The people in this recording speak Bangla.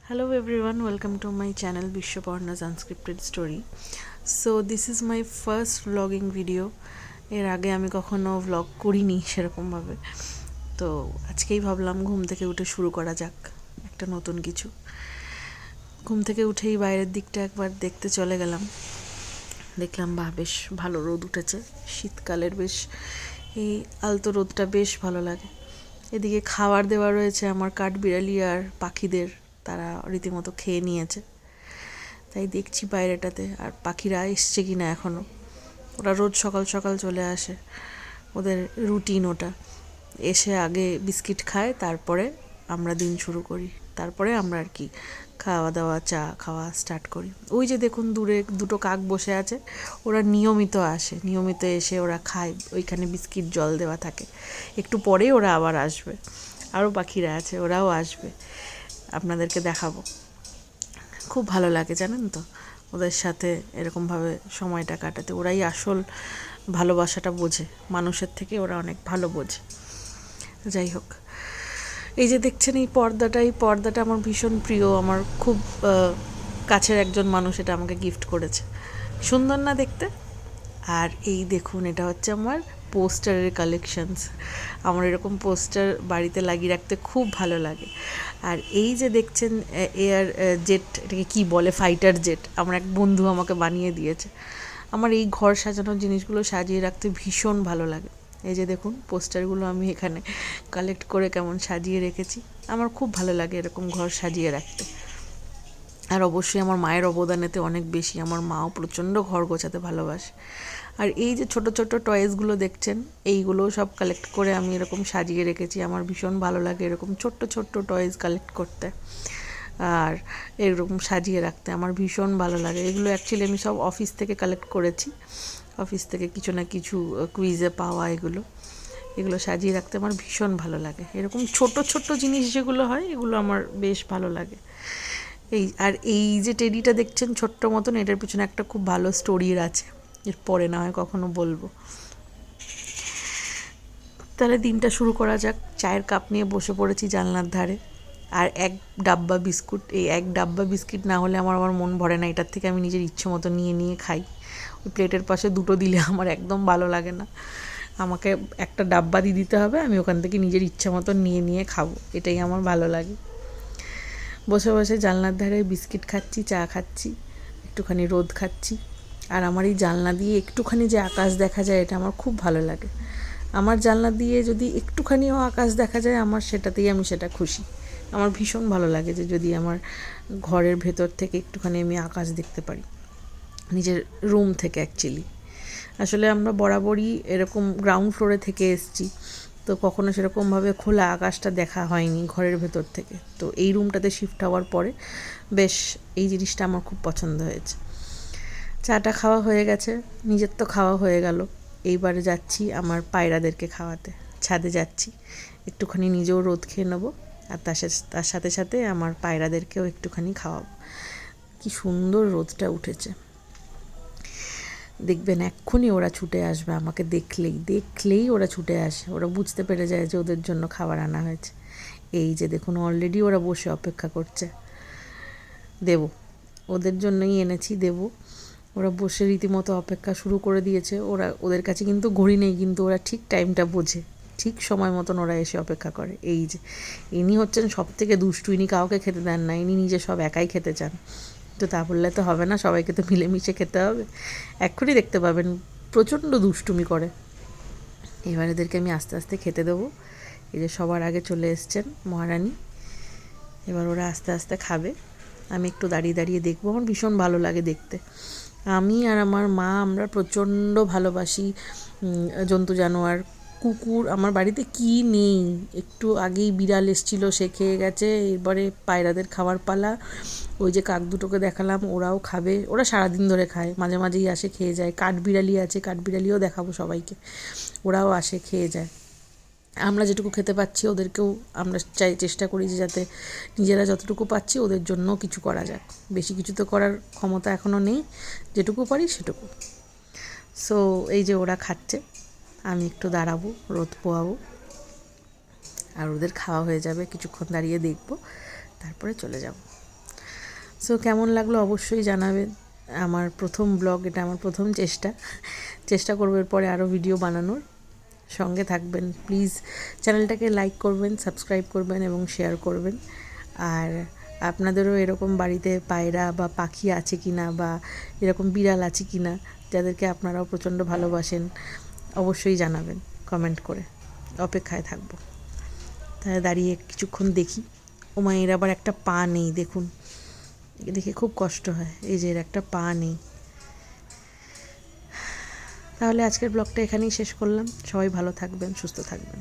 Hello everyone, welcome to my channel Bishwaparna's Unscripted Story. So this is my first vlogging video. এর আগে আমি কখনো vlog করিনি সেরকম ভাবে। তো আজকেই ভাবলাম ঘুম থেকে উঠে শুরু করা যাক একটা নতুন কিছু। ঘুম থেকে উঠেই বাইরের দিকটা একবার দেখতে চলে গেলাম। দেখলাম বাহ বেশ ভালো রোদ উঠেছে। শীতকালের বেশ এই আলতো রোদটা বেশ ভালো লাগে। এদিকে খাবার দেওয়া রয়েছে আমার কাঠবিড়ালি আর পাখিদের, তারা রীতিমতো খেয়ে নিয়েছে। তাই দেখছি বাইরেটাতে আর পাখিরা এসছে কিনা এখনো। ওরা রোজ সকাল সকাল চলে আসে, ওদের রুটিন ওটা। এসে আগে বিস্কিট খায়, তারপরে আমরা দিন শুরু করি, তারপরে আমরা আর কি খাওয়া দাওয়া চা খাওয়া স্টার্ট করি। ওই যে দেখুন দূরে দুটো কাক বসে আছে, ওরা নিয়মিত আসে, নিয়মিত এসে ওরা খায়, ওইখানে বিস্কিট জল দেওয়া থাকে। একটু পরেই ওরা আবার আসবে। আরও পাখিরা আছে, ওরাও আসবে, আপনাদেরকে দেখাবো। খুব ভালো লাগে জানেন তো ওদের সাথে এরকমভাবে সময়টা কাটাতে। ওরাই আসল ভালোবাসাটা বোঝে, মানুষের থেকে ওরা অনেক ভালো বোঝে। যাই হোক, এই যে দেখছেন এই পর্দাটা আমার ভীষণ প্রিয়, আমার খুব কাছের একজন মানুষ এটা আমাকে গিফট করেছে। সুন্দর না দেখতে? আর এই দেখুন, এটা হচ্ছে আমার পোস্টারের কালেকশনস। আমার এরকম পোস্টার বাড়িতে লাগিয়ে রাখতে খুব ভালো লাগে। আর এই যে দেখছেন এয়ার জেট, এটাকে কী বলে, ফাইটার জেট, আমার এক বন্ধু আমাকে বানিয়ে দিয়েছে। আমার এই ঘর সাজানোর জিনিসগুলো সাজিয়ে রাখতে ভীষণ ভালো লাগে। এই যে দেখুন পোস্টারগুলো আমি এখানে কালেক্ট করে কেমন সাজিয়ে রেখেছি। আমার খুব ভালো লাগে এরকম ঘর সাজিয়ে রাখতে। আর অবশ্যই আমার মায়ের অবদানেতে অনেক বেশি, আমার মাও প্রচণ্ড ঘর গোছাতে ভালোবাসে। আর এই যে ছোট ছোট টয়েসগুলো দেখছেন, এইগুলো সব কালেক্ট করে আমি এরকম সাজিয়ে রেখেছি। আমার ভীষণ ভালো লাগে এরকম ছোট্ট ছোট্ট টয়েস কালেক্ট করতে আর এরকম সাজিয়ে রাখতে, আমার ভীষণ ভালো লাগে। এগুলো অ্যাকচুয়ালি আমি সব অফিস থেকে কালেক্ট করেছি, অফিস থেকে কিছু না কিছু কুইজে পাওয়া। এগুলো সাজিয়ে রাখতে আমার ভীষণ ভালো লাগে। এরকম ছোট ছোট জিনিস যেগুলো হয় এগুলো আমার বেশ ভালো লাগে। এই যে টেডিটা দেখছেন ছোট্ট মতন, এটার পিছনে একটা খুব ভালো স্টোরির আছে, এর পরে না হয় কখনো বলবো। তাহলে দিনটা শুরু করা যাক। চায়ের কাপ নিয়ে বসে পড়েছি জানলার ধারে, আর এক ডাব্বা বিস্কুট। এই এক ডাব্বা বিস্কিট না হলে আমার মন ভরে না। এটার থেকে আমি নিজের ইচ্ছে মতো নিয়ে নিয়ে খাই। ওই প্লেটের পাশে দুটো দিলে আমার একদম ভালো লাগে না। আমাকে একটা ডাব্বা দিয়ে দিতে হবে, আমি ওখান থেকে নিজের ইচ্ছা মতো নিয়ে নিয়ে খাবো, এটাই আমার ভালো লাগে। বসে বসে জানলার ধারে বিস্কিট খাচ্ছি, চা খাচ্ছি, একটুখানি রোদ খাচ্ছি। আর আমার এই জানলা দিয়ে একটুখানি যে আকাশ দেখা যায়, এটা আমার খুব ভালো লাগে। আমার জানলা দিয়ে যদি একটুখানিও আকাশ দেখা যায়, আমার সেটাতেই আমি সেটা খুশি। আমার ভীষণ ভালো লাগে যে যদি আমার ঘরের ভেতর থেকে একটুখানি আমি আকাশ দেখতে পারি, নিজের রুম থেকে। অ্যাকচুয়ালি আসলে আমরা বরাবরই এরকম গ্রাউন্ড ফ্লোরে থেকে এসেছি, তো কখনো সেরকমভাবে খোলা আকাশটা দেখা হয়নি ঘরের ভেতর থেকে। তো এই রুমটাতে শিফট হওয়ার পরে বেশ এই জিনিসটা আমার খুব পছন্দ হয়েছে। চাটা খাওয়া হয়ে গেছে, নিজের তো খাওয়া হয়ে গেল। এইবারে যাচ্ছি আমার পায়রাদেরকে খাওয়াতে, ছাদে যাচ্ছি, একটুখানি নিজেও রোদ খেয়ে নেবো, আর তার সাথে সাথে আমার পায়রাদেরকেও একটুখানি খাওয়াবো। কি সুন্দর রোদটা উঠেছে, দেখবেন এক্ষুনি ওরা ছুটে আসবে আমাকে দেখলেই ওরা ছুটে আসে। ওরা বুঝতে পেরে যায় যে ওদের জন্য খাবার আনা হয়েছে। এই যে দেখুন অলরেডি ওরা বসে অপেক্ষা করছে, দেব, ওদের জন্যই এনেছি, দেব। ওরা বসে রীতিমতো অপেক্ষা শুরু করে দিয়েছে। ওদের কাছে কিন্তু ঘড়ি নেই, কিন্তু ওরা ঠিক টাইমটা বোঝে, ঠিক সময় মতন ওরা এসে অপেক্ষা করে। এই যে ইনি হচ্ছেন সব থেকে দুষ্টু, ইনি কাউকে খেতে দেন না, ইনি নিজে সব একাই খেতে চান। তো তা বললে তো হবে না, সবাইকে তো মিলেমিশে খেতে হবে। এক্ষুনি দেখতে পাবেন প্রচণ্ড দুষ্টুমি করে। এবার এদেরকে আমি আস্তে আস্তে খেতে দেবো। এই যে সবার আগে চলে এসছেন মহারানী, এবার ওরা আস্তে আস্তে খাবে। আমি একটু দাঁড়িয়ে দাঁড়িয়ে দেখবো, আমার ভীষণ ভালো লাগে দেখতে। আমি আর আমার মা আমরা প্রচণ্ড ভালোবাসি জন্তু জানোয়ার। কুকুর আমার বাড়িতে কি নেই, একটু আগেই বিড়াল এসেছিলো, সে খেয়ে গেছে। এরপরে পায়রাদের খাওয়ার পালা। ওই যে কাক দুটোকে দেখালাম, ওরাও খাবে, ওরা সারাদিন ধরে খায়, মাঝে মাঝেই আসে খেয়ে যায়। কাঠবিড়ালি আছে, কাঠবিড়ালিও দেখাবো সবাইকে, ওরাও আসে খেয়ে যায়। আমরা যেটুকু খেতে পাচ্ছি ওদেরকেও আমরা চেষ্টা করি যে যাতে নিজেরা যতটুকু পাচ্ছি ওদের জন্য কিছু করা যাক। বেশি কিছু তো করার ক্ষমতা এখনও নেই, যেটুকু পারি সেটুকু। সো এই যে ওরা খাচ্ছে, আমি একটু দাঁড়াবো, রোদ পোয়াবো, আর ওদের খাওয়া হয়ে যাবে, কিছুক্ষণ দাঁড়িয়ে দেখবো, তারপরে চলে যাব। সো কেমন লাগলো অবশ্যই জানাবেন। আমার প্রথম ব্লগ, এটা আমার প্রথম চেষ্টা করবো এরপরে আরও ভিডিও বানানোর। সঙ্গে থাকবেন প্লিজ, চ্যানেলটাকে লাইক করবেন, সাবস্ক্রাইব করবেন এবং শেয়ার করবেন। আর আপনাদেরও এরকম বাড়িতে পায়রা বা পাখি আছে কি না, বা এরকম বিড়াল আছে কি না যাদেরকে আপনারাও প্রচণ্ড ভালোবাসেন, অবশ্যই জানাবেন কমেন্ট করে। অপেক্ষায় থাকবো। তাহলে দাঁড়িয়ে কিছুক্ষণ দেখি। ওমা, এর আবার একটা পা নেই, দেখুন, দেখে খুব কষ্ট হয়, এই যে এর একটা পা নেই। তাহলে আজকের ব্লগটা এখানেই শেষ করলাম। সবাই ভালো থাকবেন, সুস্থ থাকবেন।